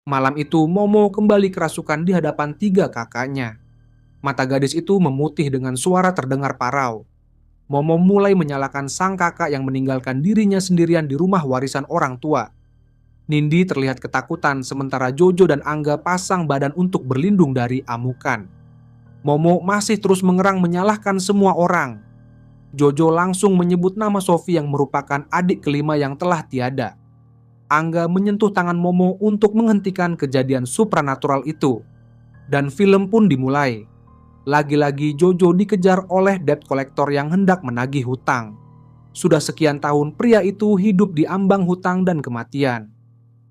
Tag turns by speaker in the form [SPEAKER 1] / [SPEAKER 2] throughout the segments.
[SPEAKER 1] Malam itu Momo kembali kerasukan di hadapan 3 kakaknya. Mata gadis itu memutih dengan suara terdengar parau. Momo mulai menyalahkan sang kakak yang meninggalkan dirinya sendirian di rumah warisan orang tua. Nindi terlihat ketakutan sementara Jojo dan Angga pasang badan untuk berlindung dari amukan. Momo masih terus mengerang menyalahkan semua orang. Jojo langsung menyebut nama Sophie yang merupakan adik kelima yang telah tiada. Angga menyentuh tangan Momo untuk menghentikan kejadian supranatural itu. Dan film pun dimulai. Lagi-lagi Jojo dikejar oleh debt collector yang hendak menagih hutang. Sudah sekian tahun pria itu hidup di ambang hutang dan kematian.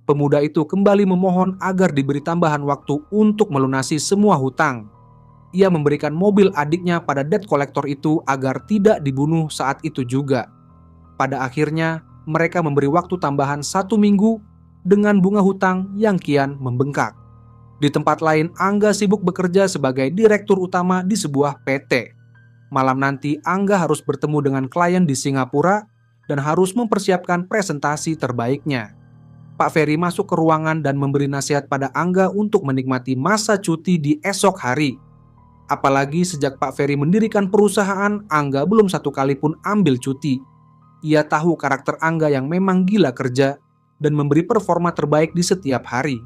[SPEAKER 1] Pemuda itu kembali memohon agar diberi tambahan waktu untuk melunasi semua hutang. Ia memberikan mobil adiknya pada debt collector itu agar tidak dibunuh saat itu juga. Pada akhirnya, mereka memberi waktu tambahan 1 minggu dengan bunga hutang yang kian membengkak. Di tempat lain, Angga sibuk bekerja sebagai direktur utama di sebuah PT. Malam nanti, Angga harus bertemu dengan klien di Singapura dan harus mempersiapkan presentasi terbaiknya. Pak Ferry masuk ke ruangan dan memberi nasihat pada Angga untuk menikmati masa cuti di esok hari. Apalagi sejak Pak Ferry mendirikan perusahaan, Angga belum 1 kali pun ambil cuti. Ia tahu karakter Angga yang memang gila kerja dan memberi performa terbaik di setiap hari.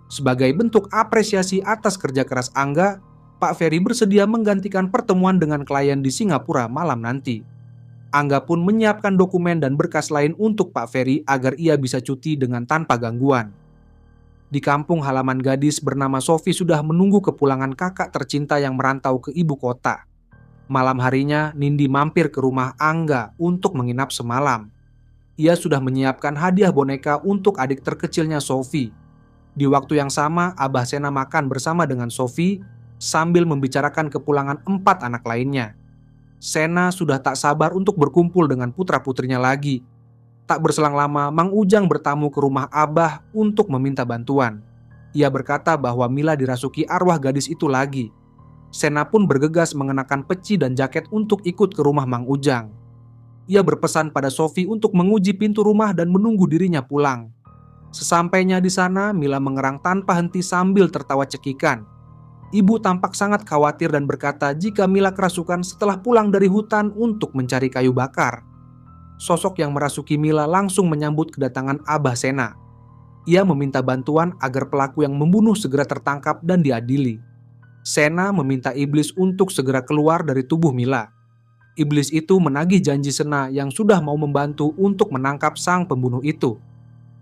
[SPEAKER 1] Sebagai bentuk apresiasi atas kerja keras Angga, Pak Ferry bersedia menggantikan pertemuan dengan klien di Singapura malam nanti. Angga pun menyiapkan dokumen dan berkas lain untuk Pak Ferry agar ia bisa cuti dengan tanpa gangguan. Di kampung halaman gadis bernama Sophie sudah menunggu kepulangan kakak tercinta yang merantau ke ibu kota. Malam harinya, Nindi mampir ke rumah Angga untuk menginap semalam. Ia sudah menyiapkan hadiah boneka untuk adik terkecilnya Sophie. Di waktu yang sama, Abah Sena makan bersama dengan Sophie sambil membicarakan kepulangan 4 anak lainnya. Sena sudah tak sabar untuk berkumpul dengan putra-putrinya lagi. Tak berselang lama, Mang Ujang bertamu ke rumah Abah untuk meminta bantuan. Ia berkata bahwa Mila dirasuki arwah gadis itu lagi. Sena pun bergegas mengenakan peci dan jaket untuk ikut ke rumah Mang Ujang. Ia berpesan pada Sophie untuk menguji pintu rumah dan menunggu dirinya pulang. Sesampainya di sana, Mila mengerang tanpa henti sambil tertawa cekikan. Ibu tampak sangat khawatir dan berkata jika Mila kerasukan setelah pulang dari hutan untuk mencari kayu bakar. Sosok yang merasuki Mila langsung menyambut kedatangan Abah Sena. Ia meminta bantuan agar pelaku yang membunuh segera tertangkap dan diadili. Sena meminta iblis untuk segera keluar dari tubuh Mila. Iblis itu menagih janji Sena yang sudah mau membantu untuk menangkap sang pembunuh itu.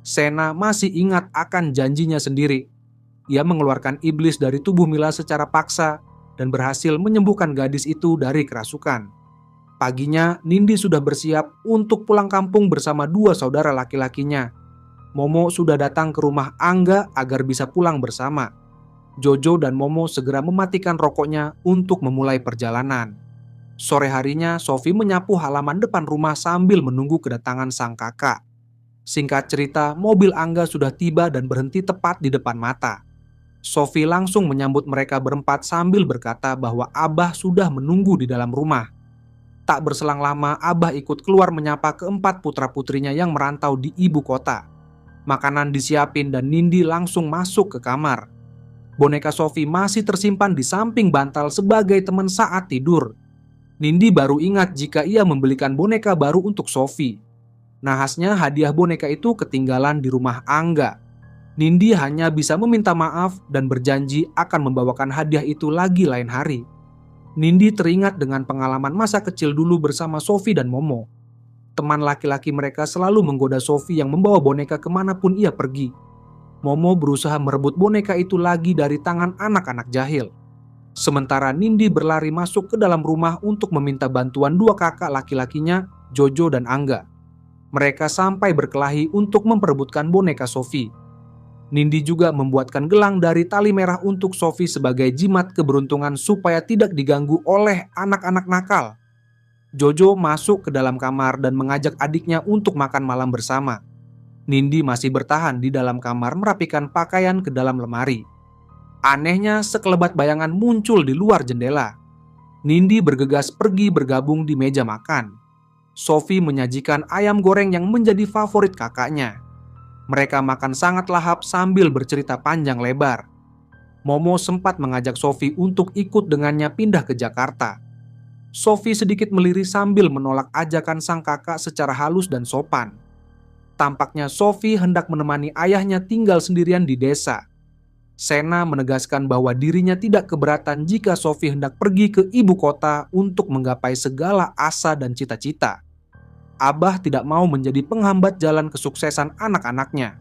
[SPEAKER 1] Sena masih ingat akan janjinya sendiri. Ia mengeluarkan iblis dari tubuh Mila secara paksa dan berhasil menyembuhkan gadis itu dari kerasukan. Paginya, Nindi sudah bersiap untuk pulang kampung bersama 2 saudara laki-lakinya. Momo sudah datang ke rumah Angga agar bisa pulang bersama. Jojo dan Momo segera mematikan rokoknya untuk memulai perjalanan. Sore harinya, Sophie menyapu halaman depan rumah sambil menunggu kedatangan sang kakak. Singkat cerita, mobil Angga sudah tiba dan berhenti tepat di depan mata. Sophie langsung menyambut mereka berempat sambil berkata bahwa Abah sudah menunggu di dalam rumah. Tak berselang lama, Abah ikut keluar menyapa keempat putra-putrinya yang merantau di ibu kota. Makanan disiapin dan Nindi langsung masuk ke kamar. Boneka Sophie masih tersimpan di samping bantal sebagai teman saat tidur. Nindi baru ingat jika ia membelikan boneka baru untuk Sophie. Nahasnya hadiah boneka itu ketinggalan di rumah Angga. Nindi hanya bisa meminta maaf dan berjanji akan membawakan hadiah itu lagi lain hari. Nindi teringat dengan pengalaman masa kecil dulu bersama Sophie dan Momo. Teman laki-laki mereka selalu menggoda Sophie yang membawa boneka kemanapun ia pergi. Momo berusaha merebut boneka itu lagi dari tangan anak-anak jahil. Sementara Nindi berlari masuk ke dalam rumah untuk meminta bantuan 2 kakak laki-lakinya, Jojo dan Angga. Mereka sampai berkelahi untuk memperebutkan boneka Sophie. Nindi juga membuatkan gelang dari tali merah untuk Sophie sebagai jimat keberuntungan supaya tidak diganggu oleh anak-anak nakal. Jojo masuk ke dalam kamar dan mengajak adiknya untuk makan malam bersama. Nindi masih bertahan di dalam kamar merapikan pakaian ke dalam lemari. Anehnya, sekelebat bayangan muncul di luar jendela. Nindi bergegas pergi bergabung di meja makan. Sophie menyajikan ayam goreng yang menjadi favorit kakaknya. Mereka makan sangat lahap sambil bercerita panjang lebar. Momo sempat mengajak Sophie untuk ikut dengannya pindah ke Jakarta. Sophie sedikit melirik sambil menolak ajakan sang kakak secara halus dan sopan. Tampaknya Sophie hendak menemani ayahnya tinggal sendirian di desa. Sena menegaskan bahwa dirinya tidak keberatan jika Sophie hendak pergi ke ibu kota untuk menggapai segala asa dan cita-cita. Abah tidak mau menjadi penghambat jalan kesuksesan anak-anaknya.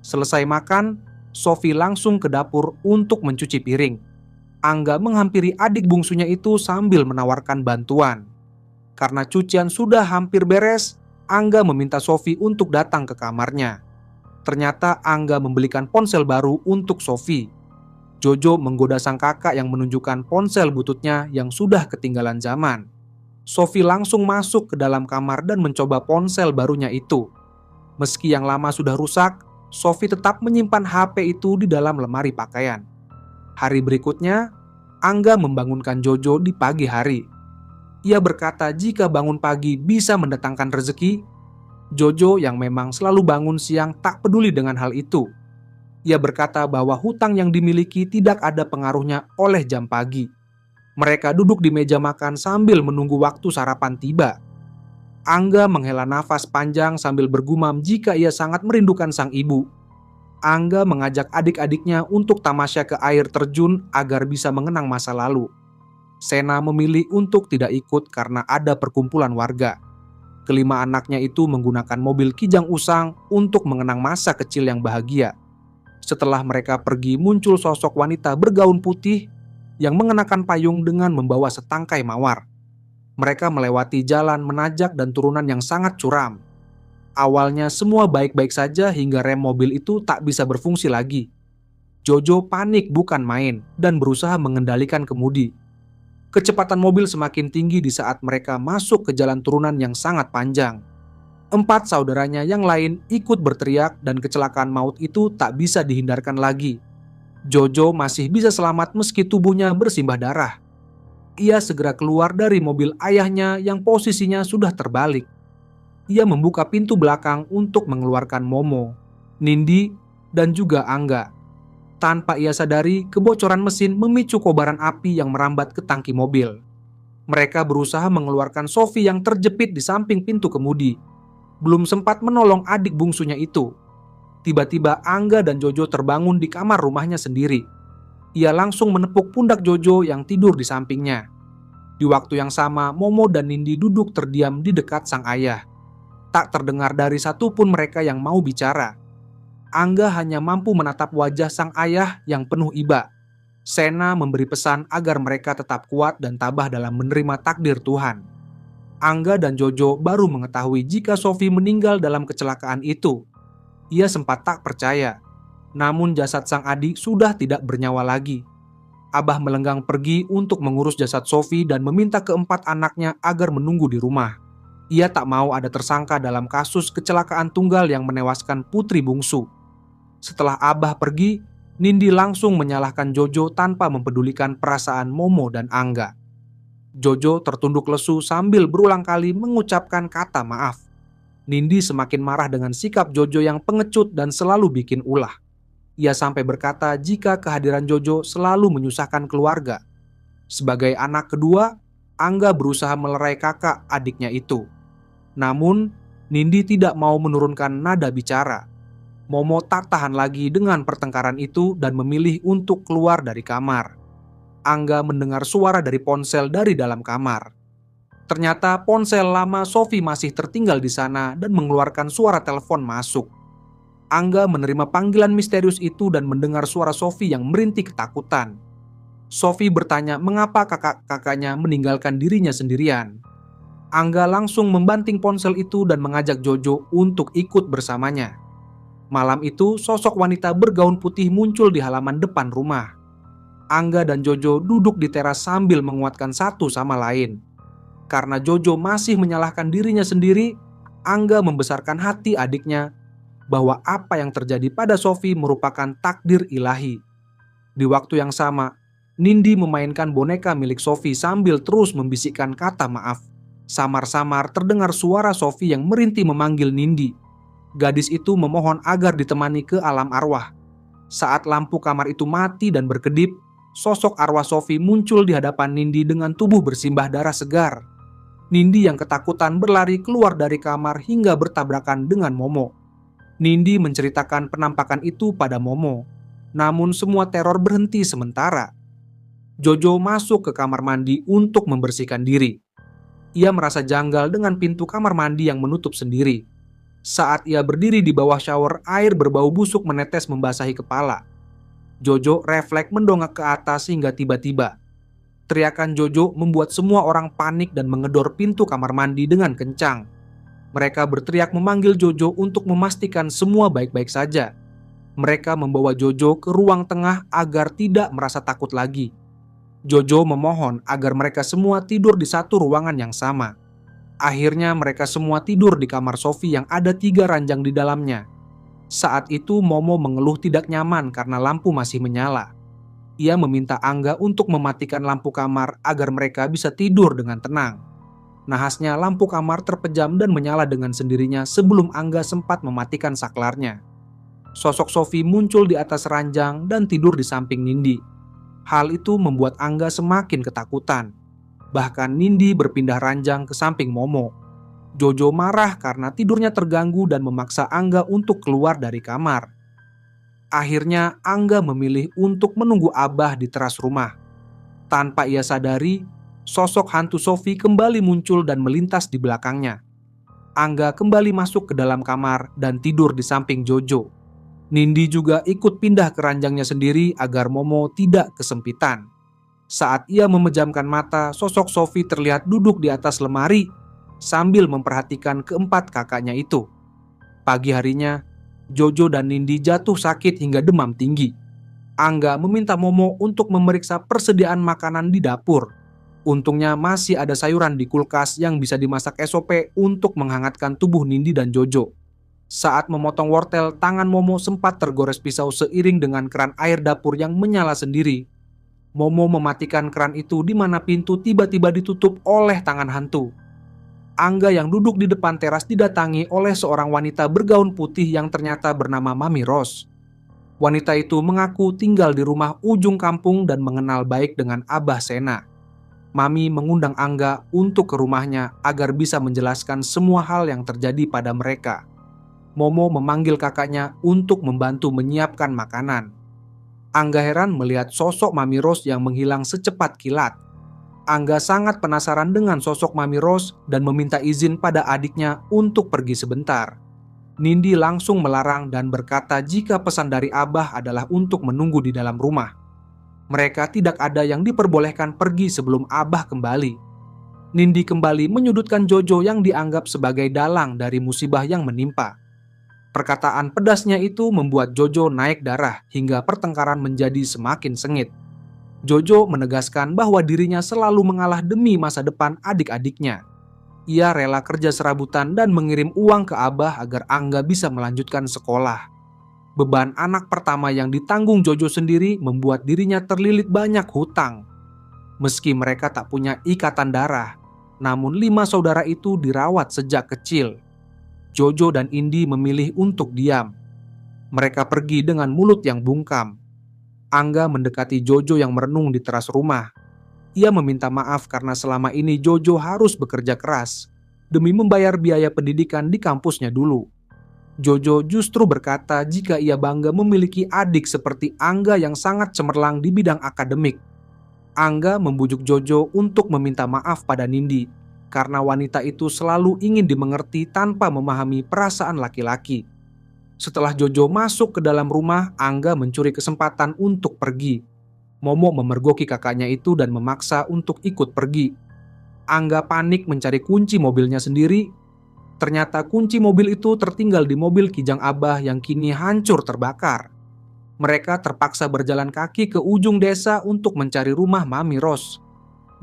[SPEAKER 1] Selesai makan, Sophie langsung ke dapur untuk mencuci piring. Angga menghampiri adik bungsunya itu sambil menawarkan bantuan. Karena cucian sudah hampir beres, Angga meminta Sophie untuk datang ke kamarnya. Ternyata Angga membelikan ponsel baru untuk Sophie. Jojo menggoda sang kakak yang menunjukkan ponsel bututnya yang sudah ketinggalan zaman. Sophie langsung masuk ke dalam kamar dan mencoba ponsel barunya itu. Meski yang lama sudah rusak, Sophie tetap menyimpan HP itu di dalam lemari pakaian. Hari berikutnya, Angga membangunkan Jojo di pagi hari. Ia berkata jika bangun pagi bisa mendatangkan rezeki. Jojo yang memang selalu bangun siang tak peduli dengan hal itu. Ia berkata bahwa hutang yang dimiliki tidak ada pengaruhnya oleh jam pagi. Mereka duduk di meja makan sambil menunggu waktu sarapan tiba. Angga menghela nafas panjang sambil bergumam jika ia sangat merindukan sang ibu. Angga mengajak adik-adiknya untuk tamasya ke air terjun agar bisa mengenang masa lalu. Sena memilih untuk tidak ikut karena ada perkumpulan warga. Kelima anaknya itu menggunakan mobil kijang usang untuk mengenang masa kecil yang bahagia. Setelah mereka pergi, muncul sosok wanita bergaun putih yang mengenakan payung dengan membawa setangkai mawar. Mereka melewati jalan menanjak dan turunan yang sangat curam. Awalnya semua baik-baik saja hingga rem mobil itu tak bisa berfungsi lagi. Jojo panik bukan main dan berusaha mengendalikan kemudi. Kecepatan mobil semakin tinggi di saat mereka masuk ke jalan turunan yang sangat panjang. 4 saudaranya yang lain ikut berteriak dan kecelakaan maut itu tak bisa dihindarkan lagi. Jojo masih bisa selamat meski tubuhnya bersimbah darah. Ia segera keluar dari mobil ayahnya yang posisinya sudah terbalik. Ia membuka pintu belakang untuk mengeluarkan Momo, Nindi, dan juga Angga. Tanpa ia sadari, kebocoran mesin memicu kobaran api yang merambat ke tangki mobil. Mereka berusaha mengeluarkan Sophie yang terjepit di samping pintu kemudi. Belum sempat menolong adik bungsunya itu. Tiba-tiba Angga dan Jojo terbangun di kamar rumahnya sendiri. Ia langsung menepuk pundak Jojo yang tidur di sampingnya. Di waktu yang sama, Momo dan Nindi duduk terdiam di dekat sang ayah. Tak terdengar dari satupun mereka yang mau bicara. Angga hanya mampu menatap wajah sang ayah yang penuh iba. Sena memberi pesan agar mereka tetap kuat dan tabah dalam menerima takdir Tuhan. Angga dan Jojo baru mengetahui jika Sophie meninggal dalam kecelakaan itu. Ia sempat tak percaya, namun jasad sang adik sudah tidak bernyawa lagi. Abah melenggang pergi untuk mengurus jasad Sophie dan meminta keempat anaknya agar menunggu di rumah. Ia tak mau ada tersangka dalam kasus kecelakaan tunggal yang menewaskan putri bungsu. Setelah Abah pergi, Nindi langsung menyalahkan Jojo tanpa mempedulikan perasaan Momo dan Angga. Jojo tertunduk lesu sambil berulang kali mengucapkan kata maaf. Nindi semakin marah dengan sikap Jojo yang pengecut dan selalu bikin ulah. Ia sampai berkata jika kehadiran Jojo selalu menyusahkan keluarga. Sebagai anak kedua, Angga berusaha melerai kakak adiknya itu. Namun, Nindi tidak mau menurunkan nada bicara. Momo tak tahan lagi dengan pertengkaran itu dan memilih untuk keluar dari kamar. Angga mendengar suara dari ponsel dari dalam kamar. Ternyata ponsel lama Sophie masih tertinggal di sana dan mengeluarkan suara telepon masuk. Angga menerima panggilan misterius itu dan mendengar suara Sophie yang merintih ketakutan. Sophie bertanya mengapa kakak-kakaknya meninggalkan dirinya sendirian. Angga langsung membanting ponsel itu dan mengajak Jojo untuk ikut bersamanya. Malam itu, sosok wanita bergaun putih muncul di halaman depan rumah. Angga dan Jojo duduk di teras sambil menguatkan satu sama lain. Karena Jojo masih menyalahkan dirinya sendiri, Angga membesarkan hati adiknya bahwa apa yang terjadi pada Sophie merupakan takdir ilahi. Di waktu yang sama, Nindi memainkan boneka milik Sophie sambil terus membisikkan kata maaf. Samar-samar terdengar suara Sophie yang merintih memanggil Nindi. Gadis itu memohon agar ditemani ke alam arwah. Saat lampu kamar itu mati dan berkedip, sosok arwah Sophie muncul di hadapan Nindi dengan tubuh bersimbah darah segar. Nindi yang ketakutan berlari keluar dari kamar hingga bertabrakan dengan Momo. Nindi menceritakan penampakan itu pada Momo, namun semua teror berhenti sementara. Jojo masuk ke kamar mandi untuk membersihkan diri. Ia merasa janggal dengan pintu kamar mandi yang menutup sendiri. Saat ia berdiri di bawah shower, air berbau busuk menetes membasahi kepala. Jojo refleks mendongak ke atas hingga tiba-tiba. Teriakan Jojo membuat semua orang panik dan mengedor pintu kamar mandi dengan kencang. Mereka berteriak memanggil Jojo untuk memastikan semua baik-baik saja. Mereka membawa Jojo ke ruang tengah agar tidak merasa takut lagi. Jojo memohon agar mereka semua tidur di satu ruangan yang sama. Akhirnya mereka semua tidur di kamar Sophie yang ada 3 ranjang di dalamnya. Saat itu Momo mengeluh tidak nyaman karena lampu masih menyala. Ia meminta Angga untuk mematikan lampu kamar agar mereka bisa tidur dengan tenang. Nahasnya lampu kamar terpejam dan menyala dengan sendirinya sebelum Angga sempat mematikan saklarnya. Sosok Sophie muncul di atas ranjang dan tidur di samping Nindi. Hal itu membuat Angga semakin ketakutan. Bahkan Nindi berpindah ranjang ke samping Momo. Jojo marah karena tidurnya terganggu dan memaksa Angga untuk keluar dari kamar. Akhirnya Angga memilih untuk menunggu Abah di teras rumah. Tanpa ia sadari, sosok hantu Sophie kembali muncul dan melintas di belakangnya. Angga kembali masuk ke dalam kamar dan tidur di samping Jojo. Nindi juga ikut pindah ke ranjangnya sendiri agar Momo tidak kesempitan. Saat ia memejamkan mata, sosok Sophie terlihat duduk di atas lemari sambil memperhatikan keempat kakaknya itu. Pagi harinya, Jojo dan Nindi jatuh sakit hingga demam tinggi. Angga meminta Momo untuk memeriksa persediaan makanan di dapur. Untungnya masih ada sayuran di kulkas yang bisa dimasak SOP untuk menghangatkan tubuh Nindi dan Jojo. Saat memotong wortel, tangan Momo sempat tergores pisau seiring dengan keran air dapur yang menyala sendiri. Momo mematikan keran itu di mana pintu tiba-tiba ditutup oleh tangan hantu. Angga yang duduk di depan teras didatangi oleh seorang wanita bergaun putih yang ternyata bernama Mami Rose. Wanita itu mengaku tinggal di rumah ujung kampung dan mengenal baik dengan Abah Sena. Mami mengundang Angga untuk ke rumahnya agar bisa menjelaskan semua hal yang terjadi pada mereka. Momo memanggil kakaknya untuk membantu menyiapkan makanan. Angga heran melihat sosok Mami Rose yang menghilang secepat kilat. Angga sangat penasaran dengan sosok Mami Rose dan meminta izin pada adiknya untuk pergi sebentar. Nindi langsung melarang dan berkata jika pesan dari Abah adalah untuk menunggu di dalam rumah. Mereka tidak ada yang diperbolehkan pergi sebelum Abah kembali. Nindi kembali menyudutkan Jojo yang dianggap sebagai dalang dari musibah yang menimpa. Perkataan pedasnya itu membuat Jojo naik darah hingga pertengkaran menjadi semakin sengit. Jojo menegaskan bahwa dirinya selalu mengalah demi masa depan adik-adiknya. Ia rela kerja serabutan dan mengirim uang ke Abah agar Angga bisa melanjutkan sekolah. Beban anak pertama yang ditanggung Jojo sendiri membuat dirinya terlilit banyak hutang. Meski mereka tak punya ikatan darah, namun 5 saudara itu dirawat sejak kecil. Jojo dan Indi memilih untuk diam. Mereka pergi dengan mulut yang bungkam. Angga mendekati Jojo yang merenung di teras rumah. Ia meminta maaf karena selama ini Jojo harus bekerja keras demi membayar biaya pendidikan di kampusnya dulu. Jojo justru berkata jika ia bangga memiliki adik seperti Angga yang sangat cemerlang di bidang akademik. Angga membujuk Jojo untuk meminta maaf pada Nindi karena wanita itu selalu ingin dimengerti tanpa memahami perasaan laki-laki. Setelah Jojo masuk ke dalam rumah, Angga mencuri kesempatan untuk pergi. Momo memergoki kakaknya itu dan memaksa untuk ikut pergi. Angga panik mencari kunci mobilnya sendiri. Ternyata kunci mobil itu tertinggal di mobil Kijang Abah yang kini hancur terbakar. Mereka terpaksa berjalan kaki ke ujung desa untuk mencari rumah Mami Rose.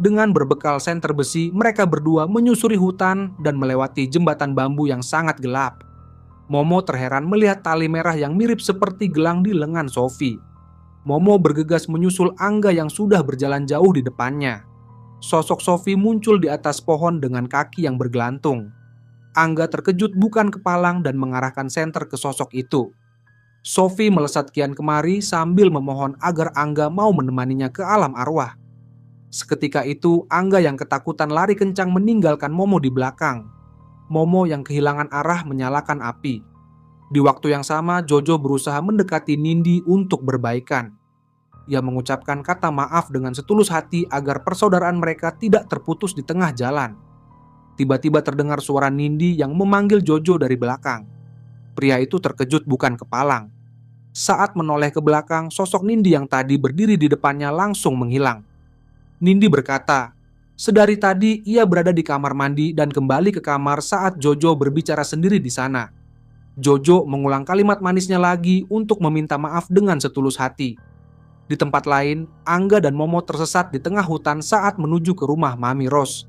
[SPEAKER 1] Dengan berbekal senter besi, mereka berdua menyusuri hutan dan melewati jembatan bambu yang sangat gelap. Momo terheran melihat tali merah yang mirip seperti gelang di lengan Sophie. Momo bergegas menyusul Angga yang sudah berjalan jauh di depannya. Sosok Sophie muncul di atas pohon dengan kaki yang bergelantung. Angga terkejut bukan kepalang dan mengarahkan senter ke sosok itu. Sophie melesat kian kemari sambil memohon agar Angga mau menemaninya ke alam arwah. Seketika itu, Angga yang ketakutan lari kencang meninggalkan Momo di belakang. Momo yang kehilangan arah menyalakan api. Di waktu yang sama, Jojo berusaha mendekati Nindi untuk berbaikan. Ia mengucapkan kata maaf dengan setulus hati agar persaudaraan mereka tidak terputus di tengah jalan. Tiba-tiba terdengar suara Nindi yang memanggil Jojo dari belakang. Pria itu terkejut bukan kepalang. Saat menoleh ke belakang, sosok Nindi yang tadi berdiri di depannya langsung menghilang. Nindi berkata, sedari tadi ia berada di kamar mandi dan kembali ke kamar saat Jojo berbicara sendiri di sana. Jojo mengulang kalimat manisnya lagi untuk meminta maaf dengan setulus hati. Di tempat lain, Angga dan Momo tersesat di tengah hutan saat menuju ke rumah Mami Ros.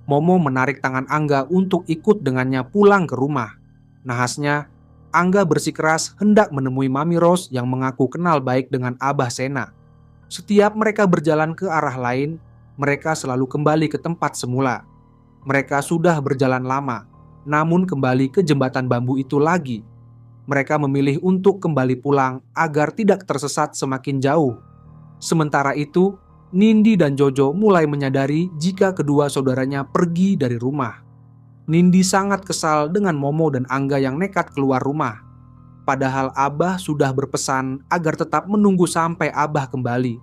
[SPEAKER 1] Momo menarik tangan Angga untuk ikut dengannya pulang ke rumah. Nahasnya, Angga bersikeras hendak menemui Mami Ros yang mengaku kenal baik dengan Abah Sena. Setiap mereka berjalan ke arah lain, mereka selalu kembali ke tempat semula. Mereka sudah berjalan lama, namun kembali ke jembatan bambu itu lagi. Mereka memilih untuk kembali pulang agar tidak tersesat semakin jauh. Sementara itu, Nindi dan Jojo mulai menyadari jika kedua saudaranya pergi dari rumah. Nindi sangat kesal dengan Momo dan Angga yang nekat keluar rumah. Padahal Abah sudah berpesan agar tetap menunggu sampai Abah kembali.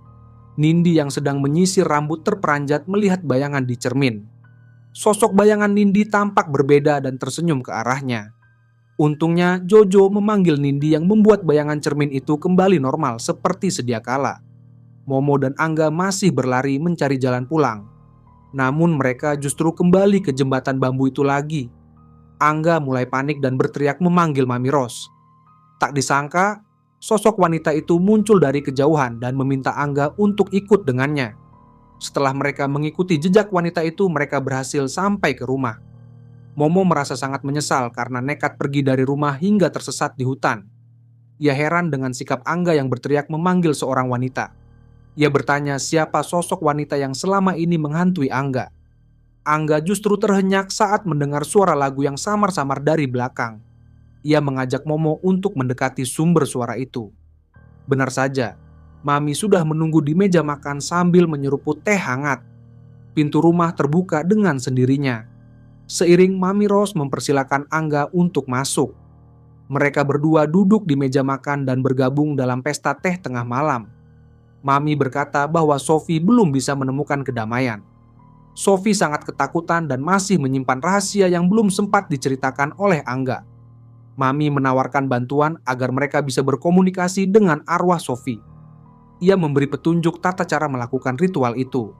[SPEAKER 1] Nindi yang sedang menyisir rambut terperanjat melihat bayangan di cermin. Sosok bayangan Nindi tampak berbeda dan tersenyum ke arahnya. Untungnya Jojo memanggil Nindi yang membuat bayangan cermin itu kembali normal seperti sedia kala. Momo dan Angga masih berlari mencari jalan pulang. Namun mereka justru kembali ke jembatan bambu itu lagi. Angga mulai panik dan berteriak memanggil Mami Ros. Tak disangka, sosok wanita itu muncul dari kejauhan dan meminta Angga untuk ikut dengannya. Setelah mereka mengikuti jejak wanita itu, mereka berhasil sampai ke rumah. Momo merasa sangat menyesal karena nekat pergi dari rumah hingga tersesat di hutan. Ia heran dengan sikap Angga yang berteriak memanggil seorang wanita. Ia bertanya siapa sosok wanita yang selama ini menghantui Angga. Angga justru terhenyak saat mendengar suara lagu yang samar-samar dari belakang. Ia mengajak Momo untuk mendekati sumber suara itu. Benar saja, Mami sudah menunggu di meja makan sambil menyeruput teh hangat. Pintu rumah terbuka dengan sendirinya. Seiring Mami Ros mempersilakan Angga untuk masuk. Mereka berdua duduk di meja makan dan bergabung dalam pesta teh tengah malam. Mami berkata bahwa Sophie belum bisa menemukan kedamaian. Sophie sangat ketakutan dan masih menyimpan rahasia yang belum sempat diceritakan oleh Angga. Mami menawarkan bantuan agar mereka bisa berkomunikasi dengan arwah Sophie. Ia memberi petunjuk tata cara melakukan ritual itu.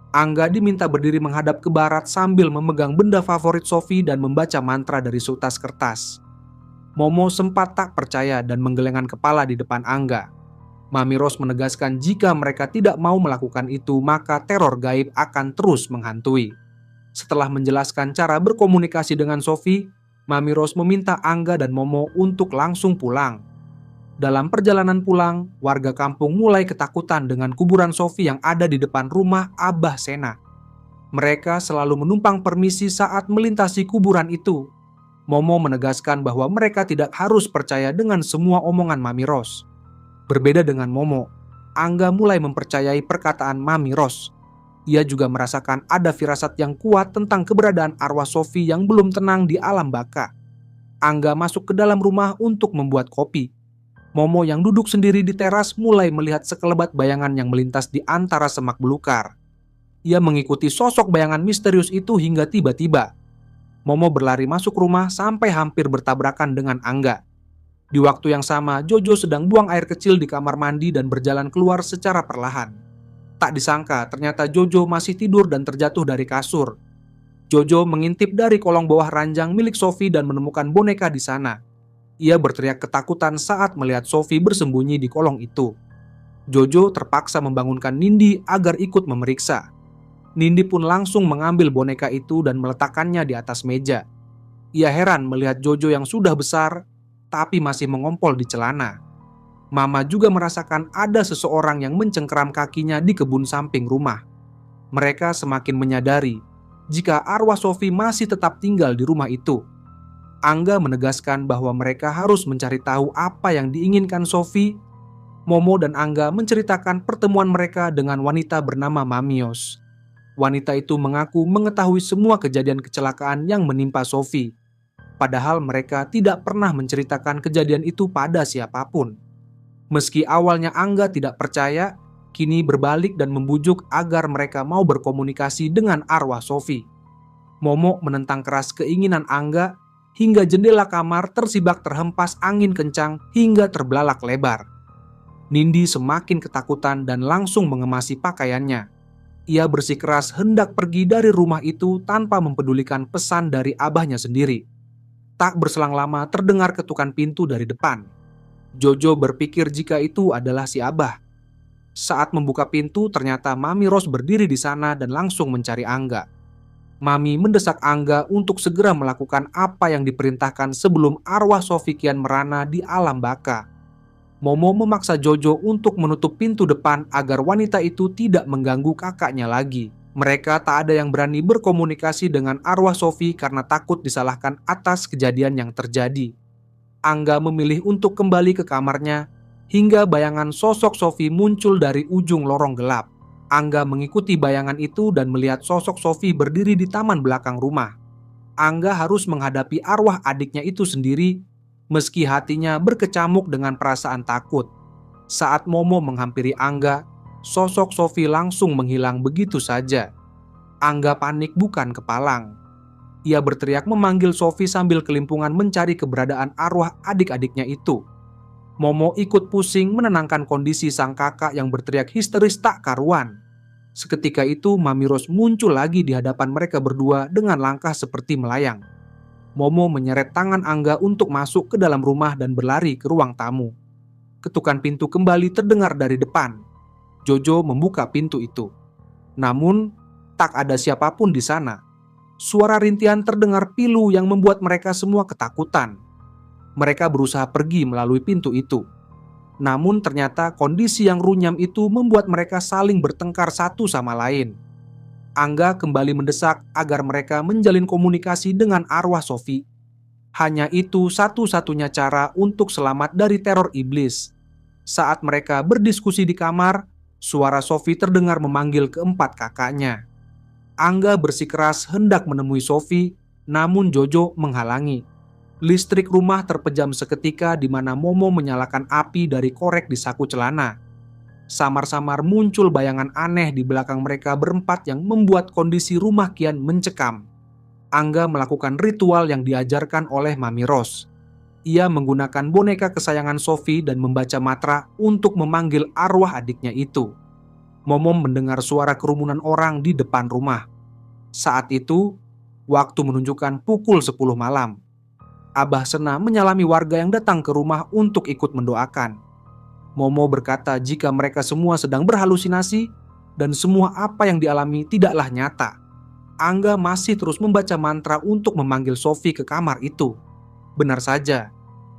[SPEAKER 1] Angga diminta berdiri menghadap ke barat sambil memegang benda favorit Sophie dan membaca mantra dari seutas kertas. Momo sempat tak percaya dan menggelengkan kepala di depan Angga. Mami Ros menegaskan jika mereka tidak mau melakukan itu, maka teror gaib akan terus menghantui. Setelah menjelaskan cara berkomunikasi dengan Sophie, Mami Ros meminta Angga dan Momo untuk langsung pulang. Dalam perjalanan pulang, warga kampung mulai ketakutan dengan kuburan Sophie yang ada di depan rumah Abah Sena. Mereka selalu menumpang permisi saat melintasi kuburan itu. Momo menegaskan bahwa mereka tidak harus percaya dengan semua omongan Mami Ros. Berbeda dengan Momo, Angga mulai mempercayai perkataan Mami Ros. Ia juga merasakan ada firasat yang kuat tentang keberadaan arwah Sophie yang belum tenang di alam baka. Angga masuk ke dalam rumah untuk membuat kopi. Momo yang duduk sendiri di teras mulai melihat sekelebat bayangan yang melintas di antara semak belukar. Ia mengikuti sosok bayangan misterius itu hingga tiba-tiba Momo berlari masuk rumah sampai hampir bertabrakan dengan Angga. Di waktu yang sama, Jojo sedang buang air kecil di kamar mandi dan berjalan keluar secara perlahan. Tak disangka, ternyata Jojo masih tidur dan terjatuh dari kasur. Jojo mengintip dari kolong bawah ranjang milik Sophie dan menemukan boneka di sana. Ia berteriak ketakutan saat melihat Sophie bersembunyi di kolong itu. Jojo terpaksa membangunkan Nindi agar ikut memeriksa. Nindi pun langsung mengambil boneka itu dan meletakkannya di atas meja. Ia heran melihat Jojo yang sudah besar, tapi masih mengompol di celana. Mama juga merasakan ada seseorang yang mencengkeram kakinya di kebun samping rumah. Mereka semakin menyadari jika arwah Sophie masih tetap tinggal di rumah itu. Angga menegaskan bahwa mereka harus mencari tahu apa yang diinginkan Sophie. Momo dan Angga menceritakan pertemuan mereka dengan wanita bernama Mamios. Wanita itu mengaku mengetahui semua kejadian kecelakaan yang menimpa Sophie. Padahal mereka tidak pernah menceritakan kejadian itu pada siapapun. Meski awalnya Angga tidak percaya, kini berbalik dan membujuk agar mereka mau berkomunikasi dengan arwah Sophie. Momo menentang keras keinginan Angga hingga jendela kamar tersibak terhempas angin kencang hingga terbelalak lebar. Nindi semakin ketakutan dan langsung mengemasi pakaiannya. Ia bersikeras hendak pergi dari rumah itu tanpa mempedulikan pesan dari abahnya sendiri. Tak berselang lama terdengar ketukan pintu dari depan. Jojo berpikir jika itu adalah si abah. Saat membuka pintu ternyata Mami Ros berdiri di sana dan langsung mencari Angga. Mami mendesak Angga untuk segera melakukan apa yang diperintahkan sebelum arwah Sophie kian merana di alam baka. Momo memaksa Jojo untuk menutup pintu depan agar wanita itu tidak mengganggu kakaknya lagi. Mereka tak ada yang berani berkomunikasi dengan arwah Sophie karena takut disalahkan atas kejadian yang terjadi. Angga memilih untuk kembali ke kamarnya hingga bayangan sosok Sophie muncul dari ujung lorong gelap. Angga mengikuti bayangan itu dan melihat sosok Sophie berdiri di taman belakang rumah. Angga harus menghadapi arwah adiknya itu sendiri, meski hatinya berkecamuk dengan perasaan takut. Saat Momo menghampiri Angga, sosok Sophie langsung menghilang begitu saja. Angga panik bukan kepalang. Ia berteriak memanggil Sophie sambil kelimpungan mencari keberadaan arwah adik-adiknya itu. Momo ikut pusing menenangkan kondisi sang kakak yang berteriak histeris tak karuan. Seketika itu Mami Ros muncul lagi di hadapan mereka berdua dengan langkah seperti melayang. Momo menyeret tangan Angga untuk masuk ke dalam rumah dan berlari ke ruang tamu. Ketukan pintu kembali terdengar dari depan. Jojo membuka pintu itu. Namun, tak ada siapapun di sana. Suara rintihan terdengar pilu yang membuat mereka semua ketakutan. Mereka berusaha pergi melalui pintu itu. Namun ternyata kondisi yang runyam itu membuat mereka saling bertengkar satu sama lain. Angga kembali mendesak agar mereka menjalin komunikasi dengan arwah Sophie. Hanya itu satu-satunya cara untuk selamat dari teror iblis. Saat mereka berdiskusi di kamar, suara Sophie terdengar memanggil keempat kakaknya. Angga bersikeras hendak menemui Sophie, namun Jojo menghalangi. Listrik rumah terpejam seketika di mana Momo menyalakan api dari korek di saku celana. Samar-samar muncul bayangan aneh di belakang mereka berempat yang membuat kondisi rumah kian mencekam. Angga melakukan ritual yang diajarkan oleh Mami Ros. Ia menggunakan boneka kesayangan Sophie dan membaca mantra untuk memanggil arwah adiknya itu. Momo mendengar suara kerumunan orang di depan rumah. Saat itu, waktu menunjukkan pukul 10 malam. Abah Sena menyalami warga yang datang ke rumah untuk ikut mendoakan. Momo berkata jika mereka semua sedang berhalusinasi dan semua apa yang dialami tidaklah nyata. Angga masih terus membaca mantra untuk memanggil Sophie ke kamar itu. Benar saja,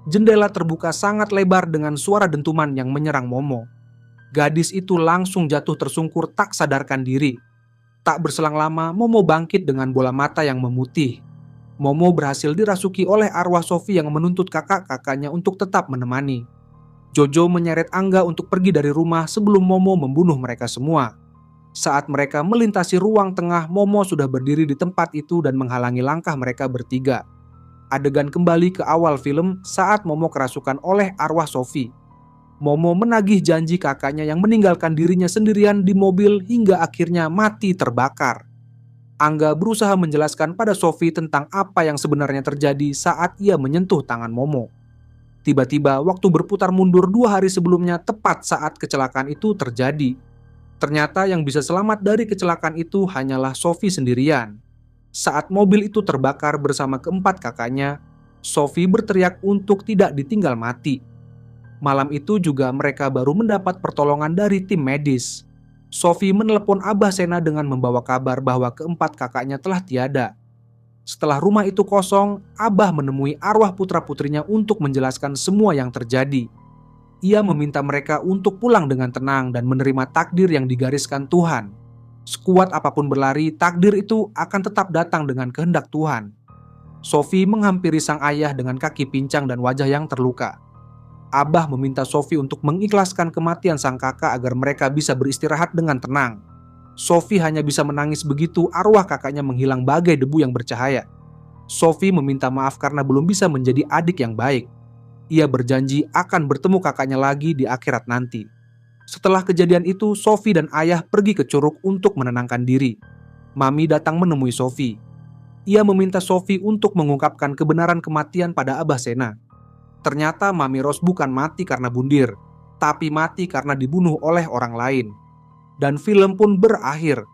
[SPEAKER 1] jendela terbuka sangat lebar dengan suara dentuman yang menyerang Momo. Gadis itu langsung jatuh tersungkur tak sadarkan diri. Tak berselang lama, Momo bangkit dengan bola mata yang memutih. Momo berhasil dirasuki oleh arwah Sophie yang menuntut kakak-kakaknya untuk tetap menemani. Jojo menyeret Angga untuk pergi dari rumah sebelum Momo membunuh mereka semua. Saat mereka melintasi ruang tengah, Momo sudah berdiri di tempat itu dan menghalangi langkah mereka bertiga. Adegan kembali ke awal film saat Momo kerasukan oleh arwah Sophie. Momo menagih janji kakaknya yang meninggalkan dirinya sendirian di mobil hingga akhirnya mati terbakar. Angga berusaha menjelaskan pada Sophie tentang apa yang sebenarnya terjadi saat ia menyentuh tangan Momo. Tiba-tiba waktu berputar mundur 2 hari sebelumnya tepat saat kecelakaan itu terjadi. Ternyata yang bisa selamat dari kecelakaan itu hanyalah Sophie sendirian. Saat mobil itu terbakar bersama keempat kakaknya, Sophie berteriak untuk tidak ditinggal mati. Malam itu juga mereka baru mendapat pertolongan dari tim medis. Sophie menelepon Abah Sena dengan membawa kabar bahwa keempat kakaknya telah tiada. Setelah rumah itu kosong, Abah menemui arwah putra-putrinya untuk menjelaskan semua yang terjadi. Ia meminta mereka untuk pulang dengan tenang dan menerima takdir yang digariskan Tuhan. Sekuat apapun berlari, takdir itu akan tetap datang dengan kehendak Tuhan. Sophie menghampiri sang ayah dengan kaki pincang dan wajah yang terluka. Abah meminta Sophie untuk mengikhlaskan kematian sang kakak agar mereka bisa beristirahat dengan tenang. Sophie hanya bisa menangis begitu arwah kakaknya menghilang bagai debu yang bercahaya. Sophie meminta maaf karena belum bisa menjadi adik yang baik. Ia berjanji akan bertemu kakaknya lagi di akhirat nanti. Setelah kejadian itu, Sophie dan ayah pergi ke curug untuk menenangkan diri. Mami datang menemui Sophie. Ia meminta Sophie untuk mengungkapkan kebenaran kematian pada Abah Sena. Ternyata Mami Rose bukan mati karena bundir, tapi mati karena dibunuh oleh orang lain. Dan film pun berakhir